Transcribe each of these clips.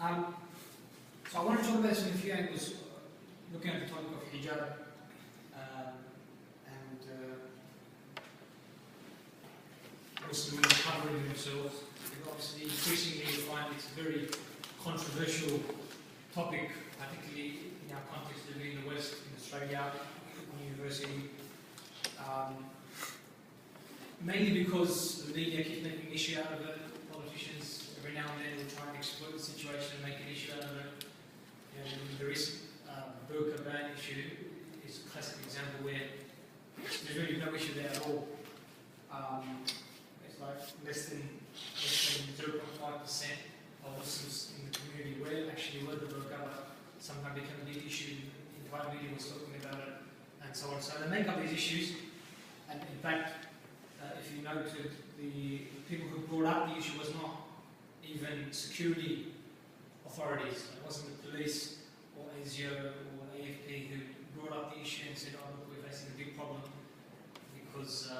So I want to talk about this from a few angles, looking at the topic of hijab and Muslims covering themselves. Because obviously, increasingly, you find it's a very controversial topic, particularly in our context living in the West, in Australia, in university. Mainly because the media keeps making an issue out of it. Politicians every now and then will try and exploit the situation and make an issue out of it. You know, the recent burqa ban issue is a classic example where there's really no issue there at all. It's like less than 0.5% of Muslims in the community were actually wear the burqa, but somehow became a big issue. The entire media was talking about it, and so on. So they make up these issues, and in fact, if you noted, the people who brought up the issue was not even security authorities. It wasn't the police or ASIO or AFP who brought up the issue and said, "Oh, look, we're facing a big problem because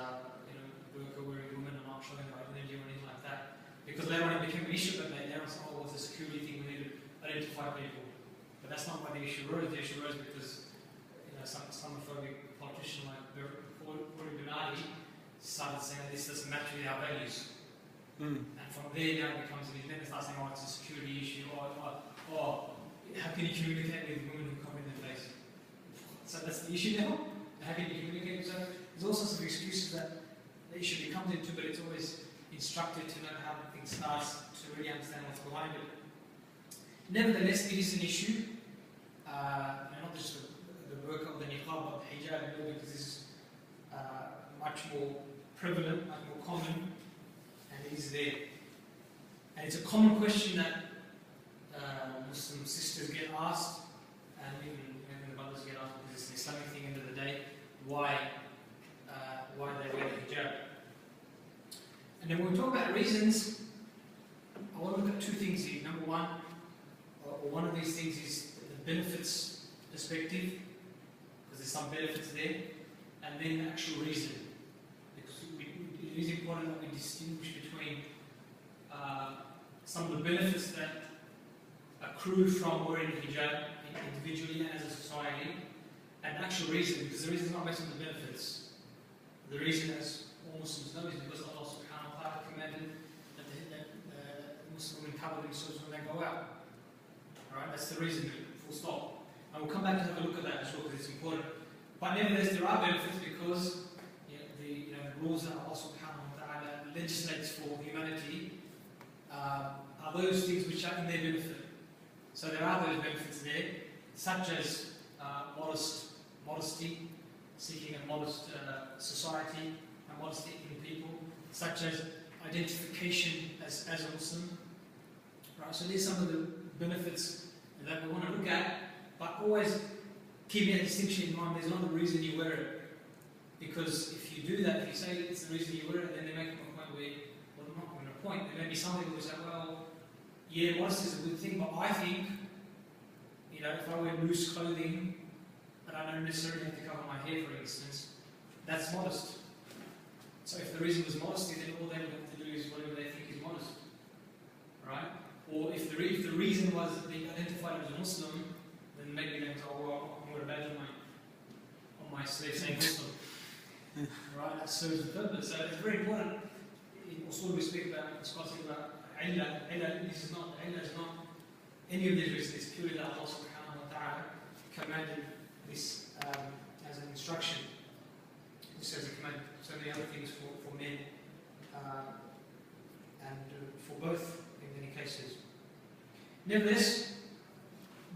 burqa wearing women are not showing their identity or anything like that." Because later on it became an issue, but later on, oh, it's a security thing. We need to identify people. But that's not why the issue arose. The issue arose because some Islamophobic politician like Uthman started saying that this doesn't match with our values. And from there now it becomes an event that starts saying, oh, it's a security issue, or how can you communicate with women who come in their face? So that's the issue now. How can you communicate? So there's all sorts of excuses that the issue becomes into, but it's always instructed to know how things start, to really understand what's behind it. Nevertheless, it is an issue, not just the burqa or the niqab, but the hijab, because this is much more prevalent, much more common, and it is there. And it's a common question that Muslim sisters get asked, and even the brothers get asked, because it's an Islamic thing at the end of the day, why they wear the hijab. And then when we talk about reasons, I want to look at two things here. Number one, or one of these things is the benefits perspective, because there's some benefits there, and then the actual reason. It is important that we distinguish between some of the benefits that accrue from wearing hijab individually and as a society, and actual reason, because the reason is not based on the benefits. The reason, as all Muslims know, is because Allah subhanahu wa ta'ala commanded that Muslim women cover themselves when they go out. Alright, that's the reason, full stop. And we'll come back to have a look at that as well, because it's important. But nevertheless, there are benefits because the rules that Allah subhanahu wa ta'ala legislates for humanity are those things which are in their benefit. So there are those benefits there, such as modesty, seeking a modest society, a modesty in people, such as identification as a Muslim. Right? So these are some of the benefits that we want to look at, but always keeping a distinction in mind. There's not the reason you wear it. Because if you do that, if you say it's the reason you wear it, then they make a point where, well, I'm not going to point. There may be some people who say, well, yeah, modesty is a good thing, but I think, if I wear loose clothing, but I don't necessarily have to cover my hair, for instance, that's modest. So if the reason was modesty, then all they would have to do is whatever they think is modest. Right? Or if the reason was being identified as a Muslim, then maybe they go, oh, well, I'm going to badge on my sleeve saying Muslim. Right, that serves the purpose. So it's very important. Also, we speak about, discussing about illah. This is not any of these reasons. It's purely that Allah subhanahu wa ta'ala commanded this as an instruction. This as a command. So many other things for men and for both in many cases. Nevertheless,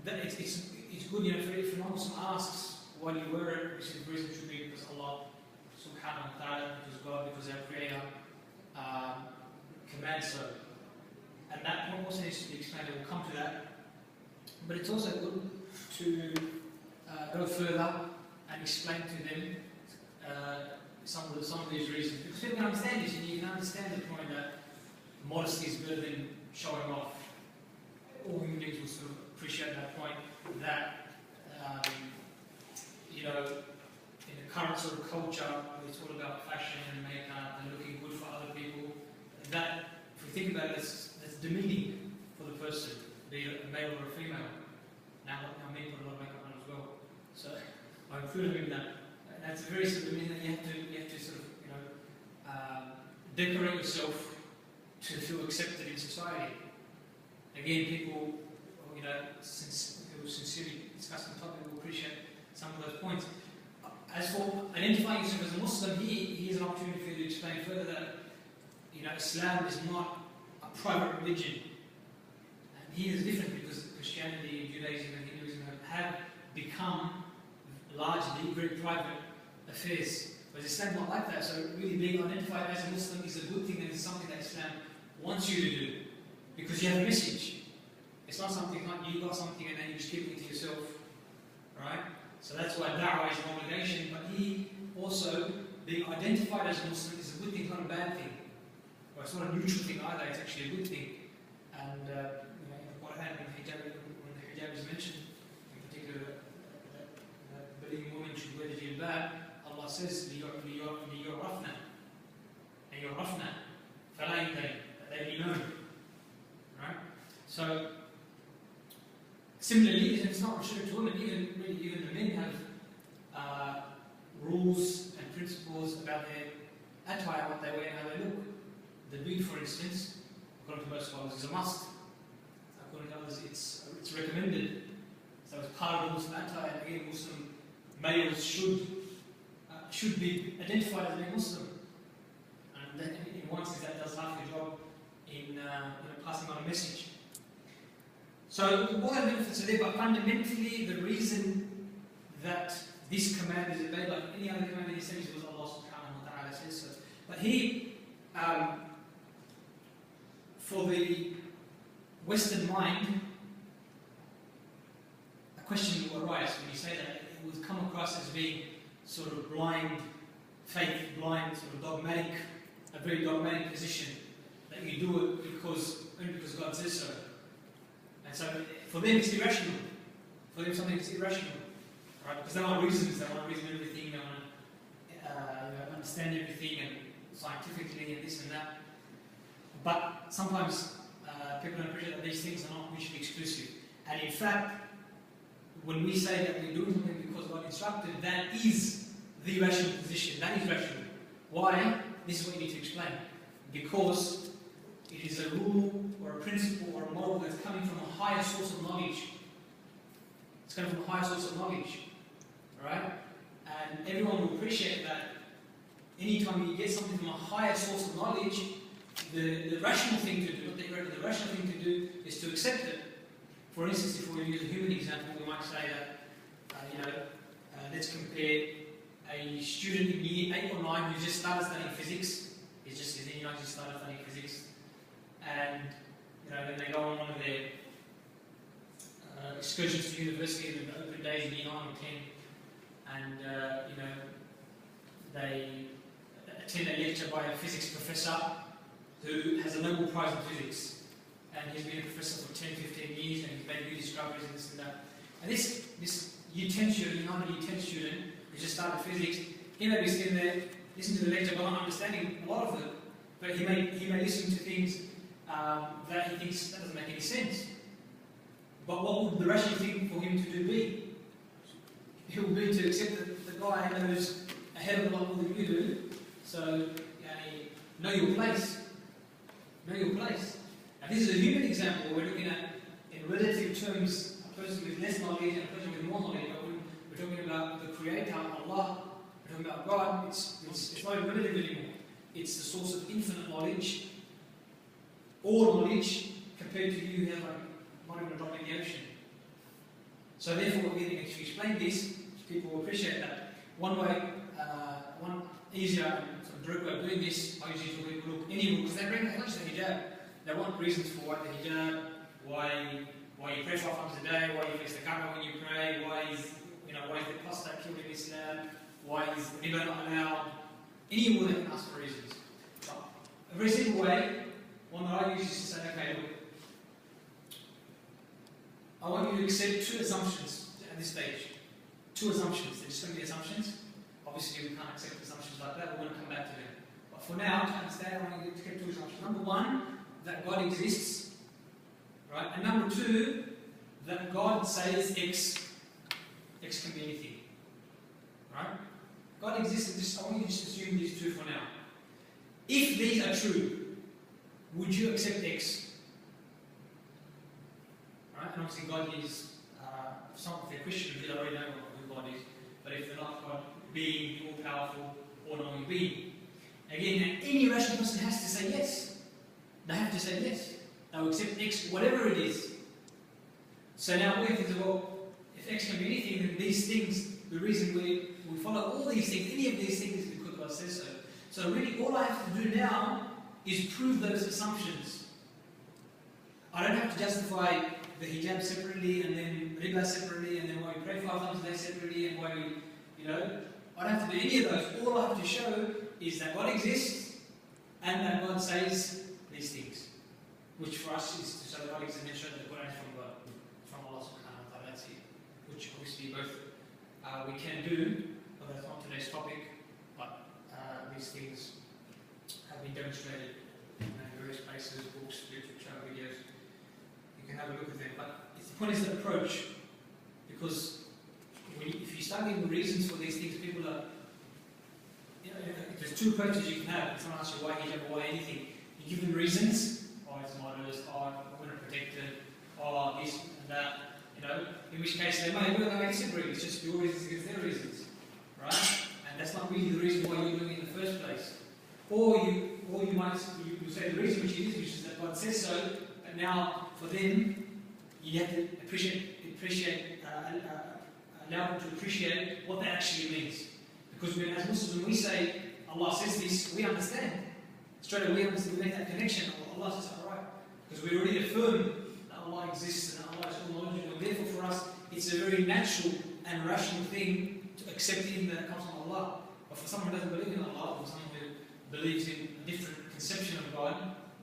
it's good. If a non-Muslim asks why do you wear it, which is the reason should be because Allah subhanahu wa ta'ala, because God, because our Creator commands so. And that point also needs to be explained, we'll come to that. But it's also good to go further and explain to them some of these reasons. Because people can understand this, and you can understand the point that modesty is better than showing off. All human beings will sort of appreciate that point, that in the current sort of culture, where it's all about fashion and makeup and looking good for other people, that, if we think about it, that's demeaning for the person, be it That's a very sort of mean that you have to sort of, decorate yourself to feel accepted in society. Again, people, who sincerely discuss the topic will appreciate some of those points. As for identifying yourself as a Muslim, here's an opportunity for you to explain further that, Islam is not a private religion. And here is different because Christianity, Judaism and Hinduism have become largely very private affairs. But Islam is not like that, so really being identified as a Muslim is a good thing and it's something that Islam wants you to do. Because you have a message. It's not something like you got something and then you just keep it to yourself. Right? So that's why da'wah is an obligation, but he also, being identified as a Muslim is a good thing, it's not a bad thing. Well, it's not a neutral thing either, it's actually a good thing. And in the Quran, when the hijab is mentioned, in particular, that believing women should wear the hijab, Allah says, لِيُعْرَفْنَا and يُعْرَفْنَا فَلَا يُدَيْنَ, that they be known. Right? So, similarly, it's not restricted to women, even the men have rules and principles about their attire, what they wear and how they look. The beard, for instance, according to most scholars, is a must. According to others, it's recommended. So it's part of the Muslim attire, and again, Muslim males should be identified as being Muslim. And that, in one sense, that does half the job in passing on a message. So all the benefits are there, but fundamentally the reason that this command is obeyed, like any other command in the Islam, was Allah subhanahu wa ta'ala says so. But here, for the Western mind, a question will arise when you say that. It would come across as being sort of blind faith, blind, sort of dogmatic, a very dogmatic position, that you do it only because God says so. And so for them it's irrational. For them something is irrational. Right? Because they want reasons, they want to reason everything, they want to understand everything and scientifically and this and that. But sometimes people don't appreciate that these things are not mutually exclusive. And in fact, when we say that we're doing something because God instructed, that is the rational position. That is rational. Why? This is what you need to explain. Because it is a rule or a principle or a model that's coming from a higher source of knowledge. It's coming from a higher source of knowledge. Right? And everyone will appreciate that anytime you get something from a higher source of knowledge, the rational thing to do, the rational thing to do is to accept it. For instance, if we use a human example, we might say that, let's compare a student in year 8 or 9 who just started studying physics. He's just started studying physics. And, then they go on one of their excursions to university in the open days in year 9 or 10. And, they attend a lecture by a physics professor who has a Nobel Prize in physics. And he's been a professor for 10, 15 years and he's made new discoveries and this and that. And this year 10 student, year 10 student who just started physics, he may be sitting there, listening to the lecture but not understanding a lot of it. But he may listen to things that he thinks that doesn't make any sense. But what would the rational thing for him to do be? It would be to accept that the guy knows a hell of a lot more than you do. So, know your place. Know your place. Now, this is a human example. We're looking at, in relative terms, a person with less knowledge and a person with more knowledge. But when we're talking about the Creator, Allah, we're talking about God, it's not relative anymore. It's the source of infinite knowledge, all knowledge, compared to you who have not even a drop in the ocean. So therefore, we're getting to explain this, people will appreciate that. One way, one easier and sort of direct way of doing this, I usually tell people, look, any rule, because they bring how much the hijab. They want reasons for why the hijab, why you pray 5 times a day, why you face the camera when you pray, why is the apostate killed in Islam, why is riba not allowed. Any rule they can ask for reasons. But a very simple way, one that I use is to say, okay, look, I want you to accept 2 assumptions at this stage. 2 assumptions. They're just going to be assumptions. Obviously, we can't accept assumptions like that. We're going to come back to them. But for now, to understand, I want you to get 2 assumptions. Number 1, that God exists. Right? And number 2, that God says X can be anything. Right? God exists, I want you to just assume these two for now. If these are true, would you accept X? Right? And obviously God is, if they're Christian, they already know who God is. But if they're not God, being, the all-powerful, all-knowing being. Again, any rational person has to say yes. They have to say yes. They will accept X, whatever it is. So now we have to say, well, if X can be anything, then these things, the reason we follow all these things, any of these things, is because God says so. So really, all I have to do now is prove those assumptions. I don't have to justify the hijab separately, and then riba separately, and then why we pray 5 times a day separately, and why we, I don't have to do any of those. All I have to show is that God exists, and that God says these things. Which for us is to show that God exists and then show that the Quran is from God, from Allah subhanahu wa ta'ala, that's it. Which obviously both we can do, but that's not today's topic, but these things have been demonstrated in various places, books, literature, videos. You can have a look at them, but the point is the approach, because if you start giving reasons for these things, people are, there's two approaches you can have. If someone asks you why hijab or why anything, you give them reasons. Oh, it's modest. Oh, I'm going to protect it. Oh, this and that. In which case they may disagree. It's just your reasons against their reasons, right? And that's not really the reason why you're doing it in the first place. Or you might say the reason which is that God says so. But now for them, you have to allow them to appreciate what that actually means. Because as Muslims, when we say Allah says this, we understand. Straight away we make that connection. Allah says, alright. Because we already affirm that Allah exists and that Allah is all knowledgeable. And therefore for us, it's a very natural and rational thing to accept anything that comes from Allah. But for someone who doesn't believe in Allah, or someone who believes in a different conception of God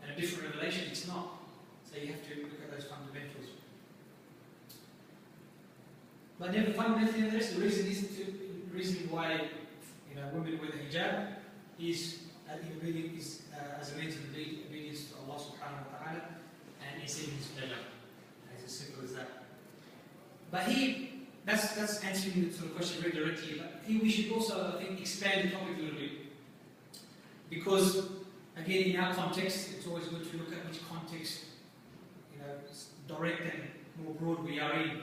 and a different revelation, it's not. So you have to look at those fundamentals. But then fundamentally, the reason why women wear the hijab is as a means of obedience to Allah subhanahu wa ta'ala, and it's in His pleasure. It's as simple as that. But that's answering the sort of question very directly, but I think we should also, I think, expand the topic a little bit. Because, again, in our context, it's always good to look at which context, direct and more broad we are in.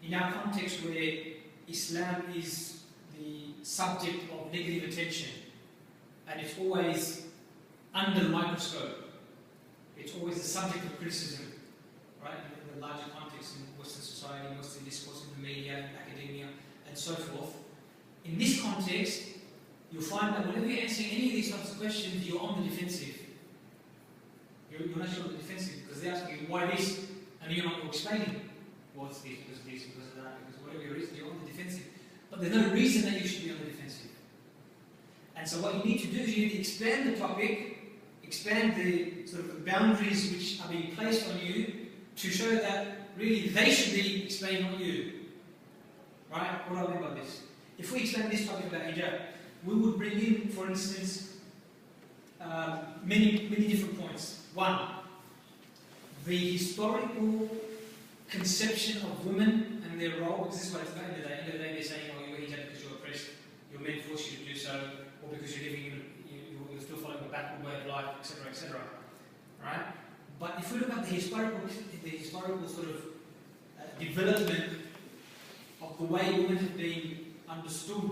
In our context where Islam is the subject of negative attention, and it's always under the microscope, it's always the subject of criticism, right? In the larger context, in Western society, Western discourse, in the media, academia, and so forth. In this context, you'll find that whenever you're answering any of these types of questions, you're on the defensive. You're actually on the defensive, because they're asking you, why this? And you're not explaining, well, it's this, because of that, because whatever your reason, you're on the defensive. But there's no reason that you should be on the defensive. And so what you need to do is you need to expand the topic, expand the sort of boundaries which are being placed on you to show that really they should be explaining on you. Right? What do I mean by this? If we explain this topic about hijab, we would bring in, for instance, many different points. One, the historical conception of women and their role, because this is what it's about. At the end of the day, they're saying, oh, you wear hijab because you're oppressed, your men force you to do so, or because you're you're still following a backward way of life, etc., etc. Right? But if we look at the historical sort of development of the way women have been understood,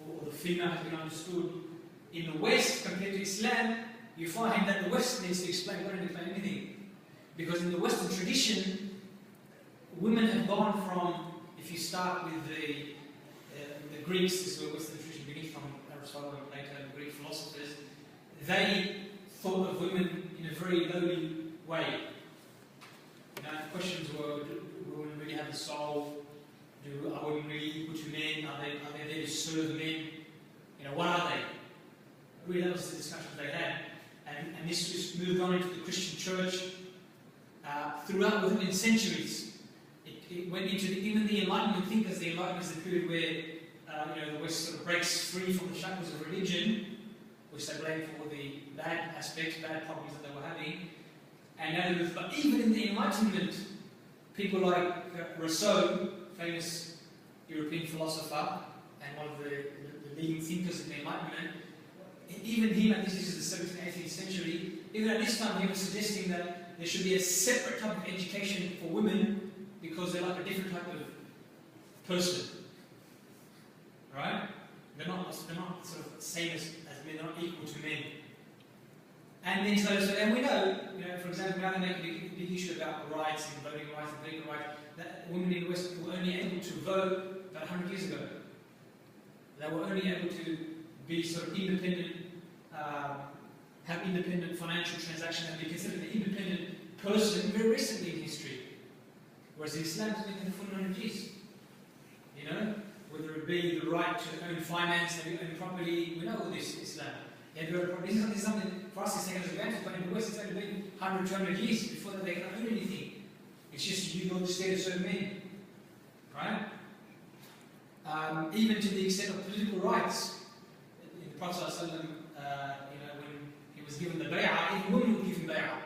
or the female has been understood in the West compared to Islam, you find that the West needs to explain, God doesn't explain anything. Because in the Western tradition, women have gone from, if you start with the Greeks, this is where Western tradition begins from, Aristotle and Plato and Greek philosophers, they thought of women in a very lowly way. The questions were, do women really have a soul? Are women really equal to men? Are they there to serve men? What are they? Really, that was the discussion they had. And this just moved on into the Christian church throughout within centuries. It went into even the Enlightenment thinkers. The Enlightenment is the period where the West sort of breaks free from the shackles of religion, which they blame for the bad aspects, bad problems that they were having. And but even in the Enlightenment, people like Rousseau, famous European philosopher, and one of the leading thinkers in the Enlightenment, even him, and this is the 17th, 18th century, even at this time he was suggesting that there should be a separate type of education for women because they're like a different type of person. Right? They're not sort of the same as men, they're not equal to men. And then and we know, for example, now they make a big issue about rights and voting rights and legal rights, that women in the West were only able to vote about 100 years ago. They were only able to be sort of independent, have independent financial transactions and be considered an independent person very recently in history. Whereas Islam has been there for 400 years. Whether it be the right to own finance and own property, we know all this Islam. This is something for us is taken as advantage, but in the West it's only been 100, 200 years before that they can own anything. It's just you know the status of men. Right? Even to the extent of political rights. In the Prophet ﷺ, when he was given the bay'ah, even women were given bay'ah.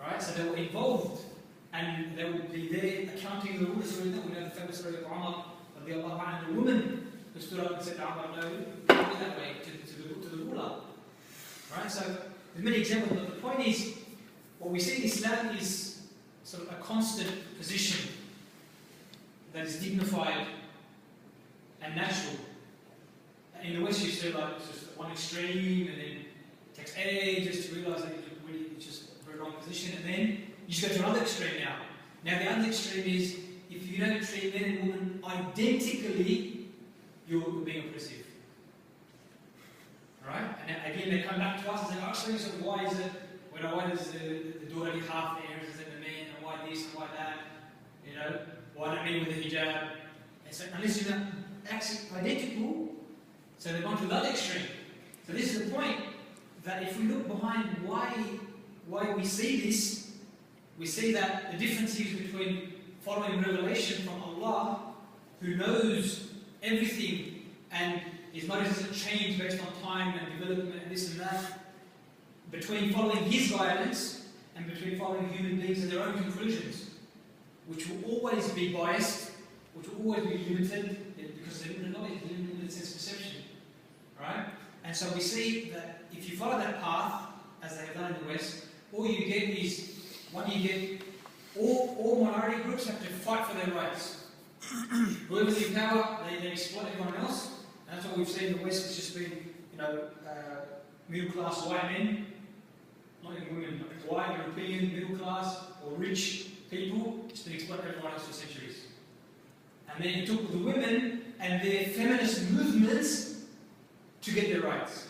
Right? So they were involved and they would be there accounting the rulers. We know the famous story of Umar, and the woman who stood up and said, Umar, no, don't be that way to the ruler. Right? So there's many examples, but the point is, what we see in Islam is sort of a constant position that is dignified and natural. In the West, you see like just one extreme, and then it takes ages to realise that it's just a very wrong position, and then you just go to another extreme now. Now the other extreme is, if you don't treat men and women identically, you're being oppressive. Alright? And again, they come back to us and say, so why is it, why does the daughter get half the areas than the men, and why this and why that? Why don't men with the hijab? And so, unless you're not actually identical, so they've gone to the other extreme. So this is the point, that if we look behind why we see this, we see that the difference is between following revelation from Allah, who knows everything, and his knowledge doesn't change based on time and development and this and that, between following his guidance and between following human beings and their own conclusions, which will always be biased, which will always be limited, because they're limited knowledge, they're limited sense perception. Right? And so we see that if you follow that path, as they have done in the West, all you get is, all minority groups have to fight for their rights. Whoever's in power, they exploit everyone else. And that's what we've seen in the West. It's just been, middle class white men, not even women, but white, European, middle class, or rich people, just been exploiting everyone else for centuries. And then it took the women and their feminist movements to get their rights.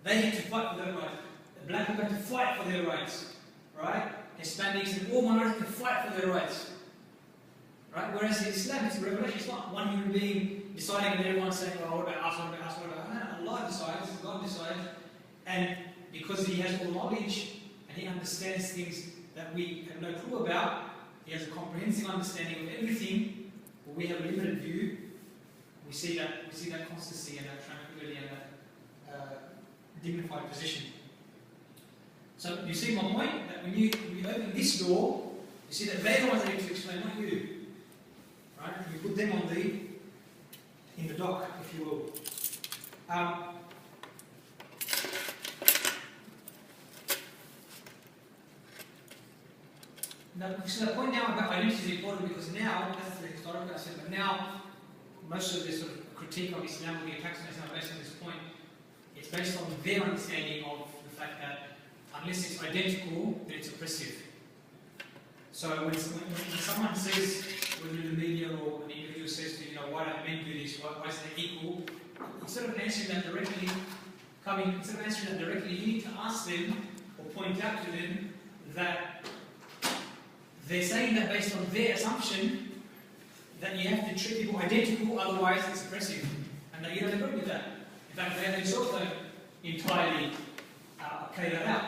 They had to fight for their rights. The black people had to fight for their rights. Right? Hispanics and all minorities had to fight for their rights. Right? Whereas in Islam, it's a revelation. It's not one human being deciding and everyone saying, oh, what about us, what about us, what about us? No, Allah decides, God decides. And because He has all knowledge and He understands things that we have no clue about, He has a comprehensive understanding of everything, but we have a limited view. We see that constancy and that tranquility and that dignified position. So you see my point, that when you open this door, you see that they're the ones that need to explain, not you. Right? You put them in the dock, if you will. So the point now about identity is important, because now, that's the historical aspect, but now most of this sort of critique of Islam, the attacks on Islam based on this point, it's based on their understanding of the fact that unless it's identical, then it's oppressive. So when someone says, whether in the media or an individual says to you, why don't men do this, why is it equal? Instead of answering that directly, you need to ask them or point out to them that they're saying that based on their assumption that you have to treat people identical, otherwise it's oppressive, and that you don't agree with that. In fact, they themselves don't entirely carry that out.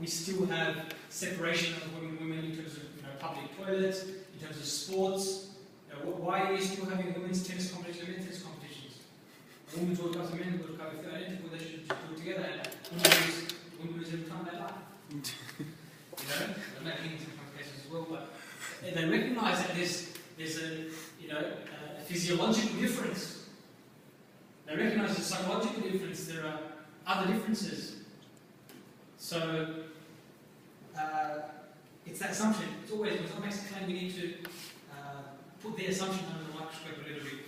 We still have separation of women and women in terms of public toilets, in terms of sports. Why are you still having women's tennis competitions and men's tennis competitions? Women's World Cup and men's World Cup, if they're identical, they should just do it together, and women lose every time they lie. They're making some cases as well, but they recognise that there's a physiological difference. They recognise the psychological difference. There are other differences. So it's that assumption. It's always, when someone makes a claim, we need to put the assumption under the microscope a little bit.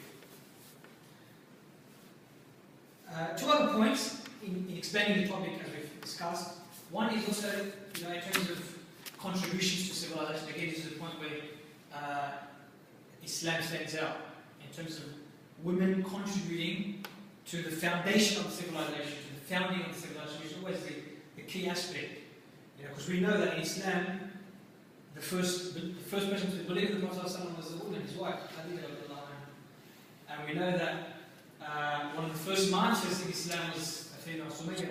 Two other points in expanding the topic as we've discussed. One is also, in terms of contributions to civilization. Again, this is a point where Islam stands out in terms of women contributing to the foundation of civilization, to the founding of civilization, which is always the key aspect. Because we know that in Islam, the first person to believe in the Prophet ﷺ was a woman, his wife, and we know that one of the first martyrs in Islam was a female, Sumayya,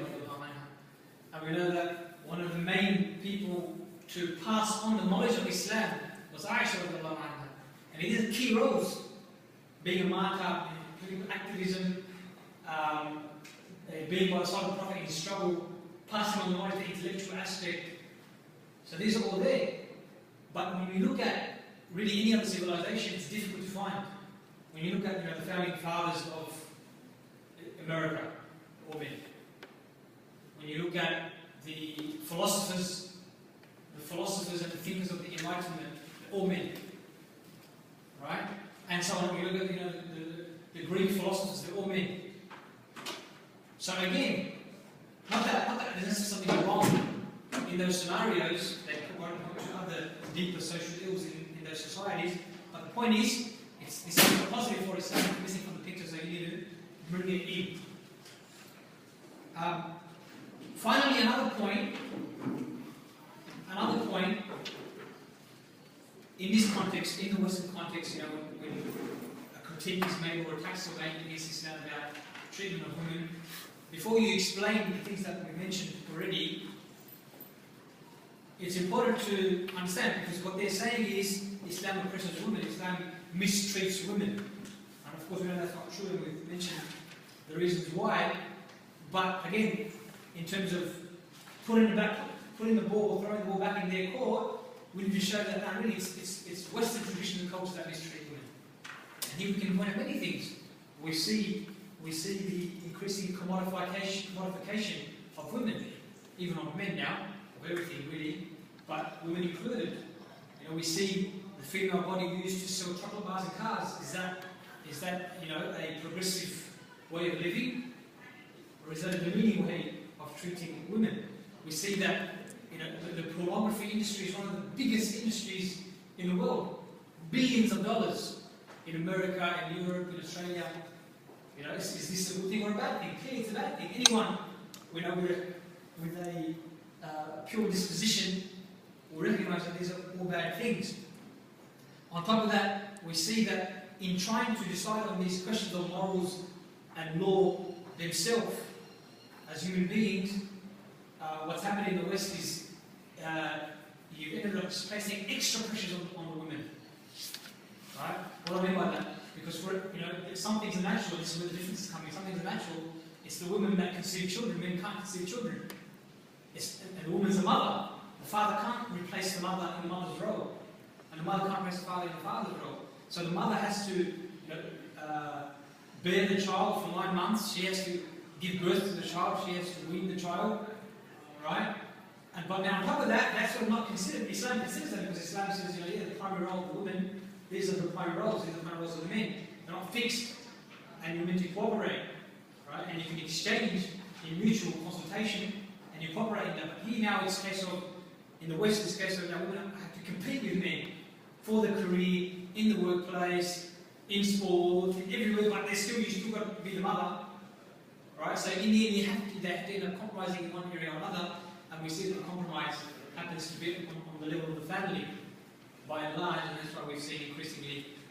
and we know that one of the main people to pass on the knowledge of Islam was Aisha, and he did key roles, being a martyr in political activism, being by the side of the Prophet in his struggle, passing on the knowledge, the intellectual aspect. So these are all there. But when you look at really any other civilization, it's difficult to find. When you look at the founding fathers of America, all men. When you look at the philosophers and the thinkers of the Enlightenment, all men. Right? And so on, when you look at the Greek philosophers, they're all men. So again, not that there's something wrong in those scenarios that won't point to other deeper social ills in those societies, but the point is, it's something positive for Islam, missing from the picture, so you need to bring it in. Finally, another point in this context, in the Western context, when a critique is made or attacks are made against Islam about treatment of women, before you explain the things that we mentioned already, it's important to understand, because what they're saying is Islam oppresses women, Islam mistreats women. And of course we know that's not true, and we've mentioned the reasons why. But again, in terms of putting the ball, throwing the ball back in their court, we need to show that really it's Western tradition and culture that mistreat women. And here we can point out many things. We see the increasing commodification of women, even of men now, of everything really, but women included. We see the female body used to sell chocolate bars and cars. Is that a progressive way of living, or is that a demeaning way of treating women? We see that the pornography industry is one of the biggest industries in the world, billions of dollars in America, in Europe, in Australia. Is this a good thing or a bad thing? Clearly it's a bad thing. Anyone with a pure disposition will recognise that these are all bad things. On top of that, we see that in trying to decide on these questions of morals and law themselves, as human beings, what's happening in the West is you've ended up placing extra pressures on the women. Right? What do I mean by that? Because some things are natural, this is where the difference is coming. Some things are natural. It's the women that conceive children, men can't conceive children. And the woman's a mother. The father can't replace the mother in the mother's role. And the mother can't replace the father in the father's role. So the mother has to bear the child for 9 months. She has to give birth to the child. She has to wean the child. Right? But now on top of that, that's what not considered. Islam considers that because Islam says, the primary role of the woman, these are the primary roles, these are the primary roles of the men. They're not fixed. And you're meant to cooperate. Right? And you can exchange in mutual consultation and you cooperate in that. But here now it's a case of, in the West, it's a case of now women have to compete with men for the career, in the workplace, in sport, everywhere, but you still got to be the mother. Right? So in the end, they have to end up compromising in one area or another, and we see that the compromise happens to be on the level of the family, by and large, and that's why we've seen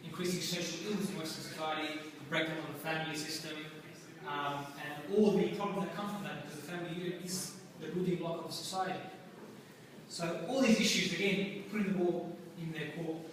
increasing social ills in Western society, the breakdown of the family system, and all the problems that come from that, because the family unit is the building block of society. So all these issues, again, putting the ball in their court.